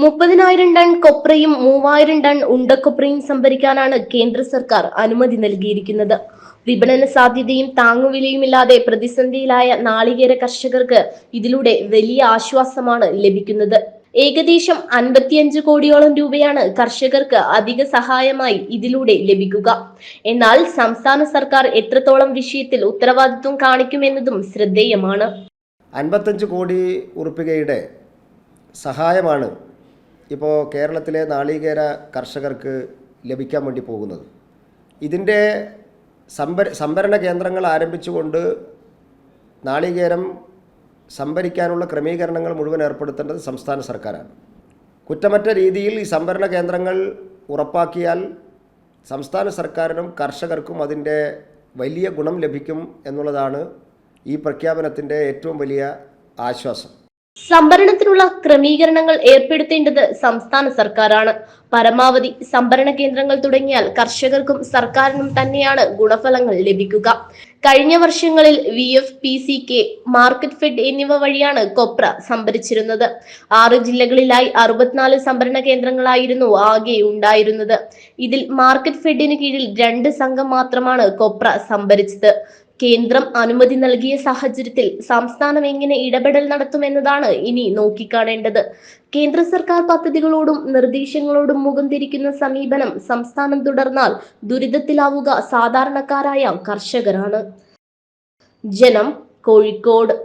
30,000 ton കൊപ്രയും 3,000 ton ഉണ്ടക്കൊപ്രയും സംഭരിക്കാനാണ് കേന്ദ്ര സർക്കാർ അനുമതി നൽകിയിരിക്കുന്നത്. വിപണന സാധ്യതയും താങ്ങുവിലയുമില്ലാതെ പ്രതിസന്ധിയിലായ നാളികേര കർഷകർക്ക് ഇതിലൂടെ വലിയ ആശ്വാസമാണ് ലഭിക്കുന്നത്. ഏകദേശം 55 കോടിയോളം രൂപയാണ് കർഷകർക്ക് അധിക സഹായമായി ഇതിലൂടെ ലഭിക്കുക. എന്നാൽ സംസ്ഥാന സർക്കാർ എത്രത്തോളം വിഷയത്തിൽ ഉത്തരവാദിത്വം കാണിക്കുമെന്നതും ശ്രദ്ധേയമാണ്. 55 കോടി ഉറുപ്പികയുടെ സഹായമാണ് ഇപ്പോൾ കേരളത്തിലെ നാളികേര കർഷകർക്ക് ലഭിക്കാൻ വേണ്ടി പോകുന്നത്. ഇതിൻ്റെ സംഭരണ കേന്ദ്രങ്ങൾ ആരംഭിച്ചുകൊണ്ട് നാളികേരം സംഭരിക്കാനുള്ള ക്രമീകരണങ്ങൾ മുഴുവൻ ഏർപ്പെടുത്തേണ്ടത് സംസ്ഥാന സർക്കാരാണ്. കുറ്റമറ്റ രീതിയിൽ ഈ സംഭരണ കേന്ദ്രങ്ങൾ ഉറപ്പാക്കിയാൽ സംസ്ഥാന സർക്കാരിനും കർഷകർക്കും അതിൻ്റെ വലിയ ഗുണം ലഭിക്കും എന്നുള്ളതാണ് ഈ പ്രഖ്യാപനത്തിൻ്റെ ഏറ്റവും വലിയ ആശ്വാസം. സംഭരണത്തിനുള്ള ക്രമീകരണങ്ങൾ ഏർപ്പെടുത്തേണ്ടത് സംസ്ഥാന സർക്കാരാണ്. പരമാവധി സംഭരണ കേന്ദ്രങ്ങൾ തുടങ്ങിയാൽ കർഷകർക്കും സർക്കാരിനും തന്നെയാണ് ഗുണഫലങ്ങൾ ലഭിക്കുക. കഴിഞ്ഞ വർഷങ്ങളിൽ VFPCK, മാർക്കറ്റ് ഫെഡ് എന്നിവ വഴിയാണ് കൊപ്ര സംഭരിച്ചിരുന്നത്. 6 ജില്ലകളിലായി 64 സംഭരണ കേന്ദ്രങ്ങളായിരുന്നു ആകെ ഉണ്ടായിരുന്നത്. ഇതിൽ മാർക്കറ്റ് ഫെഡിന് കീഴിൽ 2 സംഘം മാത്രമാണ് കൊപ്ര സംഭരിച്ചത്. കേന്ദ്രം അനുമതി നൽകിയ സാഹചര്യത്തിൽ സംസ്ഥാനം എങ്ങനെ ഇടപെടൽ നടത്തുമെന്നതാണ് ഇനി നോക്കിക്കാണേണ്ടത്. കേന്ദ്ര സർക്കാർ പദ്ധതികളോടും നിർദ്ദേശങ്ങളോടും മുഖം തിരിക്കുന്ന സമീപനം സംസ്ഥാനം തുടർന്നാൽ ദുരിതത്തിലാവുക സാധാരണക്കാരായ കർഷകരാണ്. ജനം, കോഴിക്കോട്.